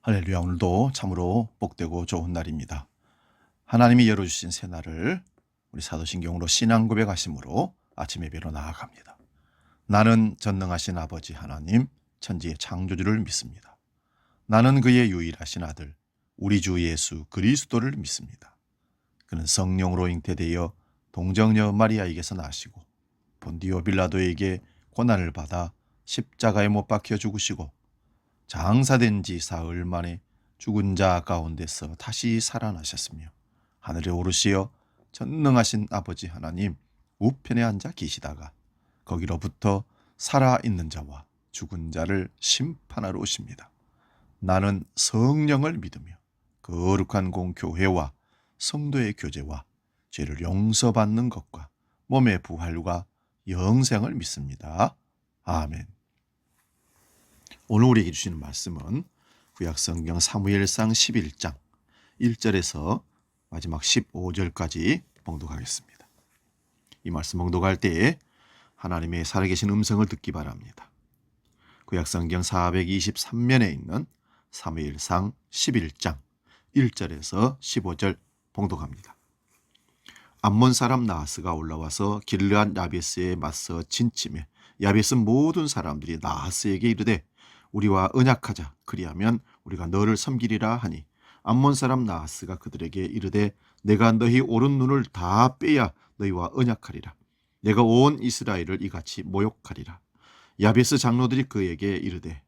할렐루야. 오늘도 참으로 복되고 좋은 날입니다. 하나님이 열어주신 새날을 우리 사도신경으로 신앙 고백하심으로 아침 예배로 나아갑니다. 나는 전능하신 아버지 하나님 천지의 창조주를 믿습니다. 나는 그의 유일하신 아들 우리 주 예수 그리스도를 믿습니다. 그는 성령으로 잉태되어 동정녀 마리아에게서 나시고 본디오 빌라도에게 고난을 받아 십자가에 못 박혀 죽으시고 장사된 지 사흘 만에 죽은 자 가운데서 다시 살아나셨으며 하늘에 오르시어 전능하신 아버지 하나님 우편에 앉아 계시다가 거기로부터 살아있는 자와 죽은 자를 심판하러 오십니다. 나는 성령을 믿으며 거룩한 공교회와 성도의 교제와 죄를 용서받는 것과 몸의 부활과 영생을 믿습니다. 아멘. 오늘 우리에게 주시는 말씀은 구약성경 사무엘상 11장 1절에서 마지막 15절까지 봉독하겠습니다. 이 말씀 봉독할 때에 하나님의 살아계신 음성을 듣기 바랍니다. 구약성경 423면에 있는 사무엘상 11장 1절에서 15절 봉독합니다. 암몬 사람 나하스가 올라와서 길르앗 야베스에 맞서 진침해 야베스 모든 사람들이 나하스에게 이르되 우리와 언약하자. 그리하면 우리가 너를 섬기리라 하니 암몬 사람 나하스가 그들에게 이르되 내가 너희 오른 눈을 다 빼야 너희와 언약하리라. 내가 온 이스라엘을 이같이 모욕하리라. 야베스 장로들이 그에게 이르되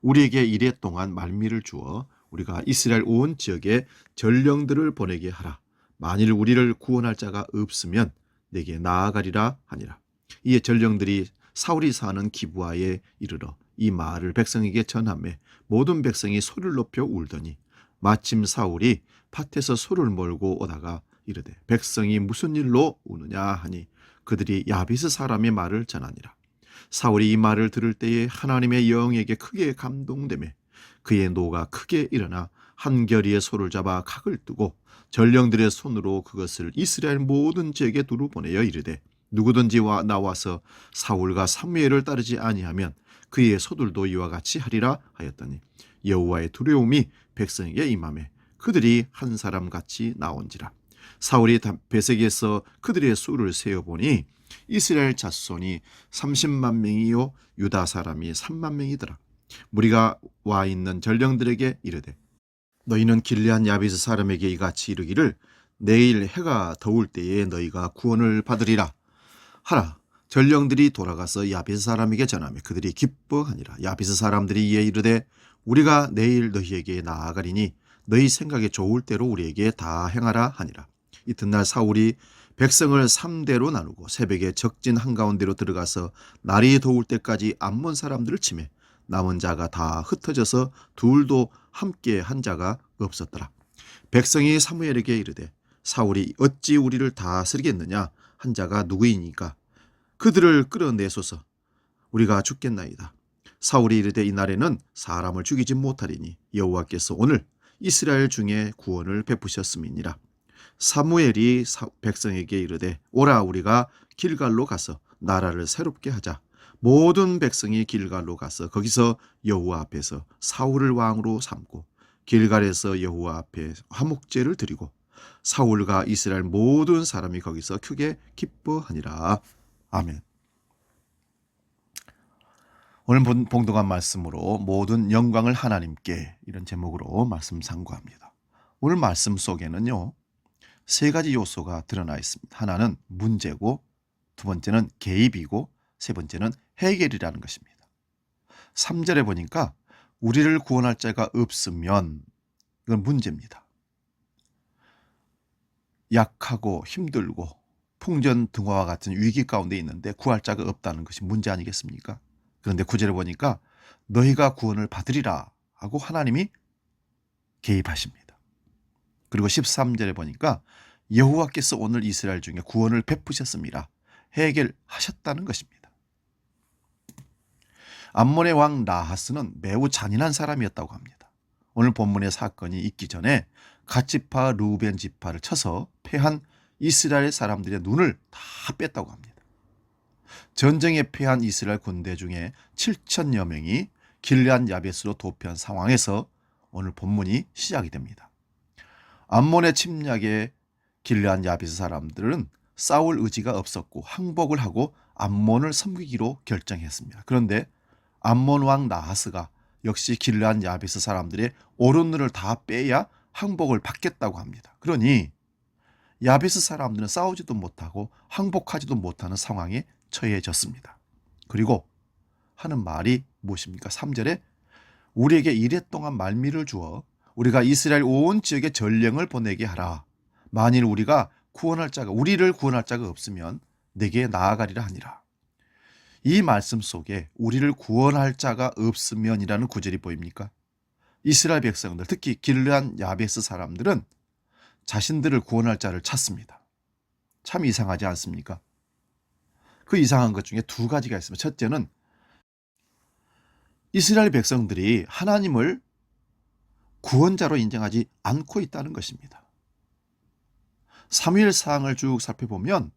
우리에게 이레 동안 말미를 주어 우리가 이스라엘 온 지역에 전령들을 보내게 하라. 만일 우리를 구원할 자가 없으면 내게 나아가리라 하니라. 이에 전령들이 사울이 사는 기브아에 이르러 이 말을 백성에게 전하매 모든 백성이 소리를 높여 울더니 마침 사울이 밭에서 소를 몰고 오다가 이르되 백성이 무슨 일로 우느냐 하니 그들이 야베스 사람의 말을 전하니라. 사울이 이 말을 들을 때에 하나님의 영에게 크게 감동되매 그의 노가 크게 일어나 한겨리의 소를 잡아 각을 뜨고 전령들의 손으로 그것을 이스라엘 모든 지역에 두루 보내어 이르되 누구든지 나와서 사울과 사무엘을 따르지 아니하면 그의 소들도 이와 같이 하리라 하였더니 여호와의 두려움이 백성에게 임하매 그들이 한 사람 같이 나온지라. 사울이 베색에서 그들의 수를 세어보니 이스라엘 자손이 30만 명이요 유다 사람이 3만 명이더라. 무리가 와 있는 전령들에게 이르되 너희는 길르앗 야베스 사람에게 이같이 이르기를 내일 해가 더울 때에 너희가 구원을 받으리라 하라. 전령들이 돌아가서 야베스 사람에게 전하며 그들이 기뻐하니라. 야베스 사람들이 이에 이르되 우리가 내일 너희에게 나아가리니 너희 생각에 좋을 대로 우리에게 다 행하라 하니라. 이튿날 사울이 백성을 3대로 나누고 새벽에 적진 한가운데로 들어가서 날이 더울 때까지 암몬 사람들을 치매 남은 자가 다 흩어져서 둘도 함께 한 자가 없었더라. 백성이 사무엘에게 이르되 사울이 어찌 우리를 다스리겠느냐 한 자가 누구이니까 그들을 끌어내소서. 우리가 죽겠나이다. 사울이 이르되 이날에는 사람을 죽이지 못하리니 여호와께서 오늘 이스라엘 중에 구원을 베푸셨음이니라. 사무엘이 백성에게 이르되 오라 우리가 길갈로 가서 나라를 새롭게 하자. 모든 백성이 길갈로 가서 거기서 여호와 앞에서 사울을 왕으로 삼고 길갈에서 여호와 앞에 화목제를 드리고 사울과 이스라엘 모든 사람이 거기서 크게 기뻐하니라. 아멘. 오늘 봉독한 말씀으로 모든 영광을 하나님께 이런 제목으로 말씀 상고합니다. 오늘 말씀 속에는요 3가지 요소가 드러나 있습니다. 하나는 문제고 두 번째는 개입이고 세 번째는 해결이라는 것입니다. 3절에 보니까 우리를 구원할 자가 없으면 이건 문제입니다. 약하고 힘들고 풍전등화와 같은 위기 가운데 있는데 구할 자가 없다는 것이 문제 아니겠습니까? 그런데 9절에 보니까 너희가 구원을 받으리라 하고 하나님이 개입하십니다. 그리고 13절에 보니까 여호와께서 오늘 이스라엘 중에 구원을 베푸셨습니다. 해결하셨다는 것입니다. 암몬의 왕 나하스는 매우 잔인한 사람이었다고 합니다. 오늘 본문의 사건이 있기 전에 갓지파 르우벤 지파를 쳐서 패한 이스라엘 사람들의 눈을 다 뺐다고 합니다. 전쟁에 패한 이스라엘 군대 중에 7천여 명이 길르앗 야베스로 도피한 상황에서 오늘 본문이 시작이 됩니다. 암몬의 침략에 길르한 야베스 사람들은 싸울 의지가 없었고 항복을 하고 암몬을 섬기기로 결정했습니다. 그런데 암몬 왕 나하스가 역시 길르한 야베스 사람들의 오른눈을 다 빼야 항복을 받겠다고 합니다. 그러니 야베스 사람들은 싸우지도 못하고 항복하지도 못하는 상황에 처해졌습니다. 그리고 하는 말이 무엇입니까? 3절에 우리에게 이랫동안 말미를 주어 우리가 이스라엘 온 지역에 전령을 보내게 하라. 만일 우리를 구원할 자가 없으면 내게 나아가리라 하니라. 이 말씀 속에 우리를 구원할 자가 없으면이라는 구절이 보입니까? 이스라엘 백성들, 특히 길르한 야베스 사람들은 자신들을 구원할 자를 찾습니다. 참 이상하지 않습니까? 그 이상한 것 중에 두 가지가 있습니다. 첫째는 이스라엘 백성들이 하나님을 구원자로 인정하지 않고 있다는 것입니다. 사무엘상을 쭉 살펴보면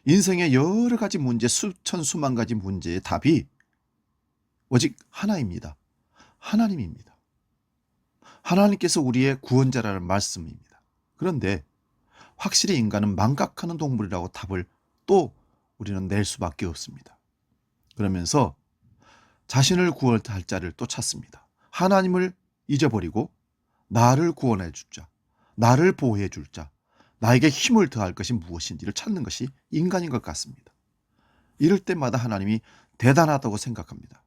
인생의 여러 가지 문제, 수천 수만 가지 문제의 답이 오직 하나입니다. 하나님입니다. 하나님께서 우리의 구원자라는 말씀입니다. 그런데 확실히 인간은 망각하는 동물이라고 답을 또 우리는 낼 수밖에 없습니다. 그러면서 자신을 구원할 자를 또 찾습니다. 하나님을 잊어버리고 나를 구원해 줄 자, 나를 보호해 줄 자, 나에게 힘을 더할 것이 무엇인지를 찾는 것이 인간인 것 같습니다. 이럴 때마다 하나님이 대단하다고 생각합니다.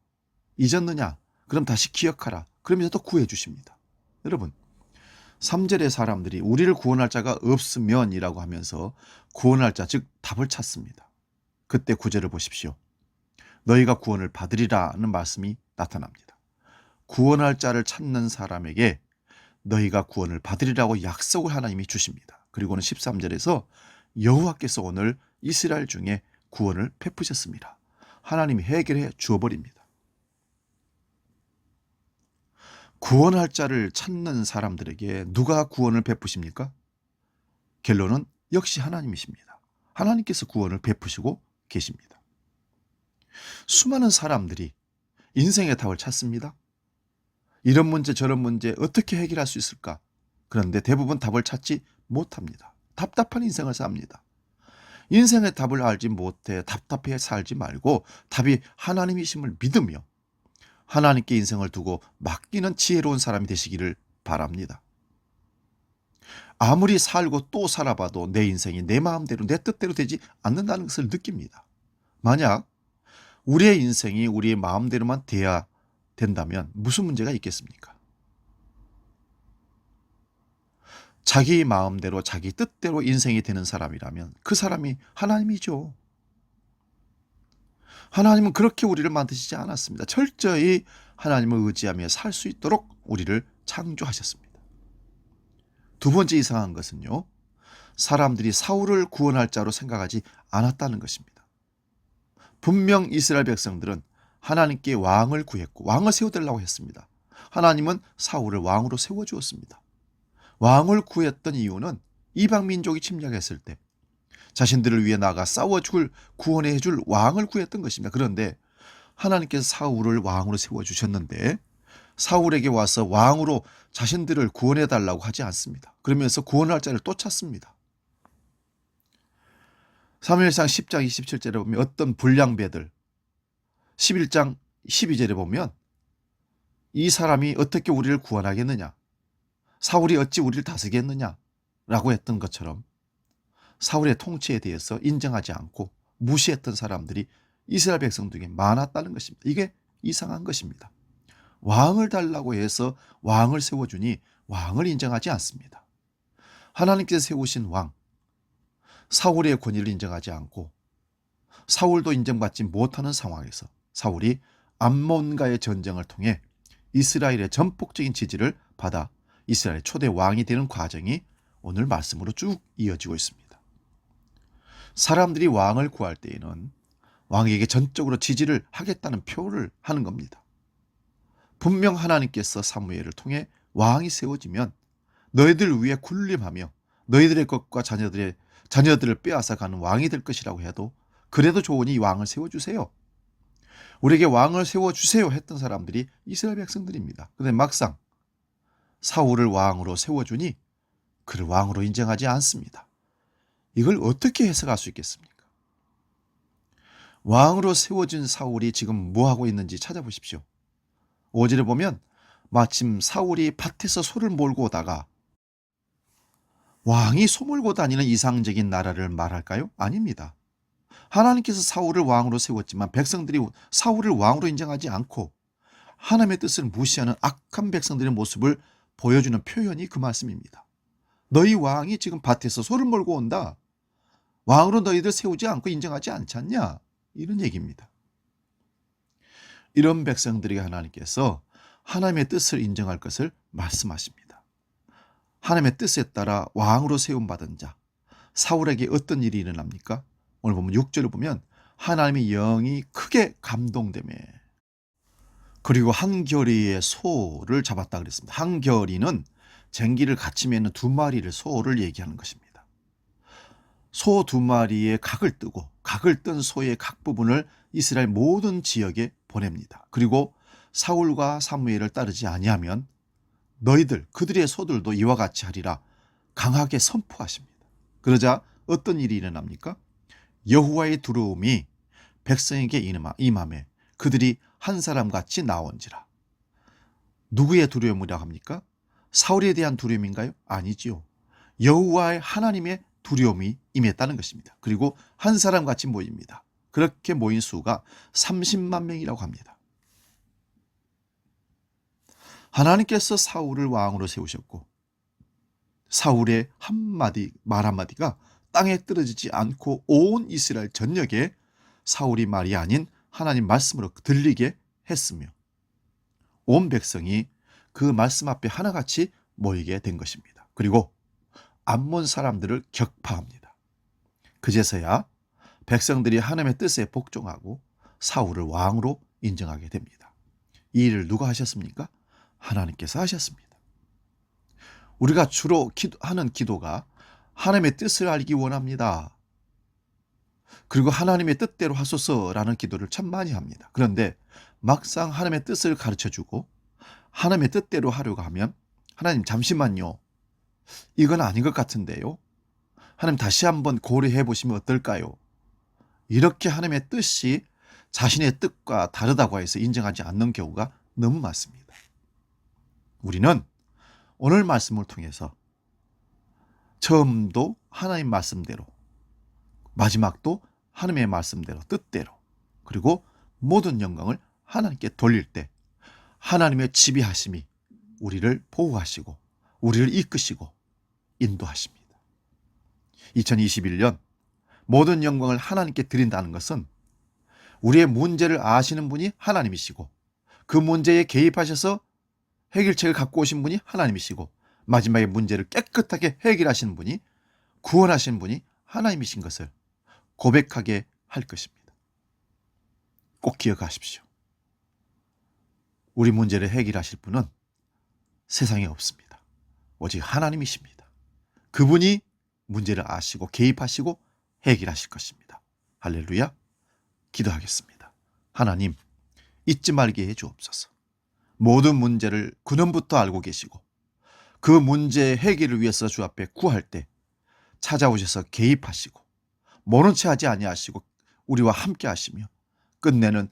잊었느냐? 그럼 다시 기억하라. 그러면서 또 구해 주십니다. 여러분, 3절의 사람들이 우리를 구원할 자가 없으면이라고 하면서 구원할 자, 즉 답을 찾습니다. 그때 9절을 보십시오. 너희가 구원을 받으리라는 말씀이 나타납니다. 구원할 자를 찾는 사람에게 너희가 구원을 받으리라고 약속을 하나님이 주십니다. 그리고는 13절에서 여호와께서 오늘 이스라엘 중에 구원을 베푸셨습니다. 하나님이 해결해 주어버립니다. 구원할 자를 찾는 사람들에게 누가 구원을 베푸십니까? 결론은 역시 하나님이십니다. 하나님께서 구원을 베푸시고 계십니다. 수많은 사람들이 인생의 답을 찾습니다. 이런 문제 저런 문제 어떻게 해결할 수 있을까? 그런데 대부분 답을 찾지 못합니다. 답답한 인생을 삽니다. 인생의 답을 알지 못해 답답해 살지 말고 답이 하나님이심을 믿으며 하나님께 인생을 두고 맡기는 지혜로운 사람이 되시기를 바랍니다. 아무리 살고 또 살아봐도 내 인생이 내 마음대로 내 뜻대로 되지 않는다는 것을 느낍니다. 만약 우리의 인생이 우리의 마음대로만 돼야 된다면 무슨 문제가 있겠습니까? 자기 마음대로 자기 뜻대로 인생이 되는 사람이라면 그 사람이 하나님이죠. 하나님은 그렇게 우리를 만드시지 않았습니다. 철저히 하나님을 의지하며 살 수 있도록 우리를 창조하셨습니다. 두 번째 이상한 것은요, 사람들이 사울을 구원할 자로 생각하지 않았다는 것입니다. 분명 이스라엘 백성들은 하나님께 왕을 구했고 왕을 세워달라고 했습니다. 하나님은 사울을 왕으로 세워주었습니다. 왕을 구했던 이유는 이방 민족이 침략했을 때 자신들을 위해 나가 싸워줄 구원해 줄 왕을 구했던 것입니다. 그런데 하나님께서 사울을 왕으로 세워주셨는데 사울에게 와서 왕으로 자신들을 구원해 달라고 하지 않습니다. 그러면서 구원할 자를 또 찾습니다. 사무엘상 10장 27절에 보면 어떤 불량배들, 11장 12절에 보면 이 사람이 어떻게 우리를 구원하겠느냐, 사울이 어찌 우리를 다스리겠느냐 라고 했던 것처럼 사울의 통치에 대해서 인정하지 않고 무시했던 사람들이 이스라엘 백성들에게 많았다는 것입니다. 이게 이상한 것입니다. 왕을 달라고 해서 왕을 세워주니 왕을 인정하지 않습니다. 하나님께서 세우신 왕, 사울의 권위를 인정하지 않고 사울도 인정받지 못하는 상황에서 사울이 암몬과의 전쟁을 통해 이스라엘의 전폭적인 지지를 받아 이스라엘 초대 왕이 되는 과정이 오늘 말씀으로 쭉 이어지고 있습니다. 사람들이 왕을 구할 때에는 왕에게 전적으로 지지를 하겠다는 표를 하는 겁니다. 분명 하나님께서 사무엘을 통해 왕이 세워지면 너희들 위에 군림하며 너희들의 것과 자녀들을 빼앗아 가는 왕이 될 것이라고 해도 그래도 좋으니 왕을 세워주세요. 우리에게 왕을 세워주세요 했던 사람들이 이스라엘 백성들입니다. 그런데 막상 사울을 왕으로 세워주니 그를 왕으로 인정하지 않습니다. 이걸 어떻게 해석할 수 있겠습니까? 왕으로 세워진 사울이 지금 뭐하고 있는지 찾아보십시오. 5절에 보면 마침 사울이 밭에서 소를 몰고 오다가, 왕이 소 몰고 다니는 이상적인 나라를 말할까요? 아닙니다. 하나님께서 사울을 왕으로 세웠지만 백성들이 사울을 왕으로 인정하지 않고 하나님의 뜻을 무시하는 악한 백성들의 모습을 보여주는 표현이 그 말씀입니다. 너희 왕이 지금 밭에서 소를 몰고 온다. 왕으로 너희들 세우지 않고 인정하지 않지 않냐? 이런 얘기입니다. 이런 백성들에게 하나님께서 하나님의 뜻을 인정할 것을 말씀하십니다. 하나님의 뜻에 따라 왕으로 세움받은 자, 사울에게 어떤 일이 일어납니까? 오늘 보면 6절을 보면 하나님의 영이 크게 감동되매, 그리고 한 겨리의 소를 잡았다 그랬습니다. 한 겨리는 쟁기를 같이 매는 두 마리를 소를 얘기하는 것입니다. 소 두 마리의 각을 뜨고 각을 뜬 소의 각 부분을 이스라엘 모든 지역에 보냅니다. 그리고 사울과 사무엘을 따르지 아니하면 너희들 그들의 소들도 이와 같이 하리라 강하게 선포하십니다. 그러자 어떤 일이 일어납니까? 여호와의 두려움이 백성에게 임하매 그들이 한 사람같이 나온지라. 누구의 두려움이라 합니까? 사울에 대한 두려움인가요? 아니지요. 여호와의 하나님의 두려움이 임했다는 것입니다. 그리고 한 사람같이 모입니다. 그렇게 모인 수가 30만 명이라고 합니다. 하나님께서 사울을 왕으로 세우셨고 사울의 말 한마디가 땅에 떨어지지 않고 온 이스라엘 전역에 사울이 말이 아닌 하나님 말씀으로 들리게 했으며 온 백성이 그 말씀 앞에 하나같이 모이게 된 것입니다. 그리고 암몬 사람들을 격파합니다. 그제서야 백성들이 하나님의 뜻에 복종하고 사울을 왕으로 인정하게 됩니다. 이 일을 누가 하셨습니까? 하나님께서 하셨습니다. 우리가 주로 하는 기도가 하나님의 뜻을 알기 원합니다. 그리고 하나님의 뜻대로 하소서라는 기도를 참 많이 합니다. 그런데 막상 하나님의 뜻을 가르쳐주고 하나님의 뜻대로 하려고 하면 하나님 잠시만요. 이건 아닌 것 같은데요. 하나님 다시 한번 고려해 보시면 어떨까요? 이렇게 하나님의 뜻이 자신의 뜻과 다르다고 해서 인정하지 않는 경우가 너무 많습니다. 우리는 오늘 말씀을 통해서 처음도 하나님 말씀대로, 마지막도 하나님의 말씀대로, 뜻대로, 그리고 모든 영광을 하나님께 돌릴 때 하나님의 지배하심이 우리를 보호하시고 우리를 이끄시고 인도하십니다. 2021년 모든 영광을 하나님께 드린다는 것은 우리의 문제를 아시는 분이 하나님이시고 그 문제에 개입하셔서 해결책을 갖고 오신 분이 하나님이시고 마지막에 문제를 깨끗하게 해결하시는 분이, 구원하시는 분이 하나님이신 것을 고백하게 할 것입니다. 꼭 기억하십시오. 우리 문제를 해결하실 분은 세상에 없습니다. 오직 하나님이십니다. 그분이 문제를 아시고 개입하시고 해결하실 것입니다. 할렐루야. 기도하겠습니다. 하나님, 잊지 말게 해 주옵소서. 모든 문제를 근원부터 알고 계시고 그 문제의 해결을 위해서 주 앞에 구할 때 찾아오셔서 개입하시고 모른 채 하지 아니하시고 우리와 함께 하시며 끝내는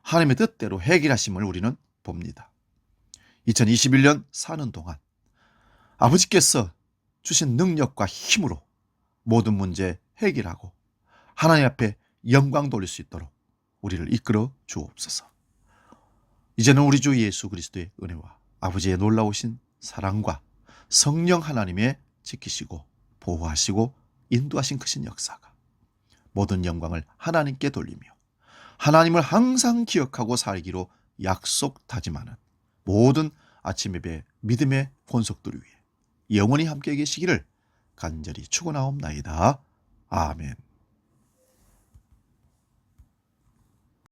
하나님의 뜻대로 해결하심을 우리는 봅니다. 2021년 사는 동안 아버지께서 주신 능력과 힘으로 모든 문제 해결하고 하나님 앞에 영광 돌릴 수 있도록 우리를 이끌어 주옵소서. 이제는 우리 주 예수 그리스도의 은혜와 아버지의 놀라우신 사랑과 성령 하나님의 지키시고 보호하시고 인도하신 크신 역사가 모든 영광을 하나님께 돌리며 하나님을 항상 기억하고 살기로 약속 다짐하는 모든 아침 예배 믿음의 권속들 위해 영원히 함께 계시기를 간절히 축원하옵나이다. 아멘.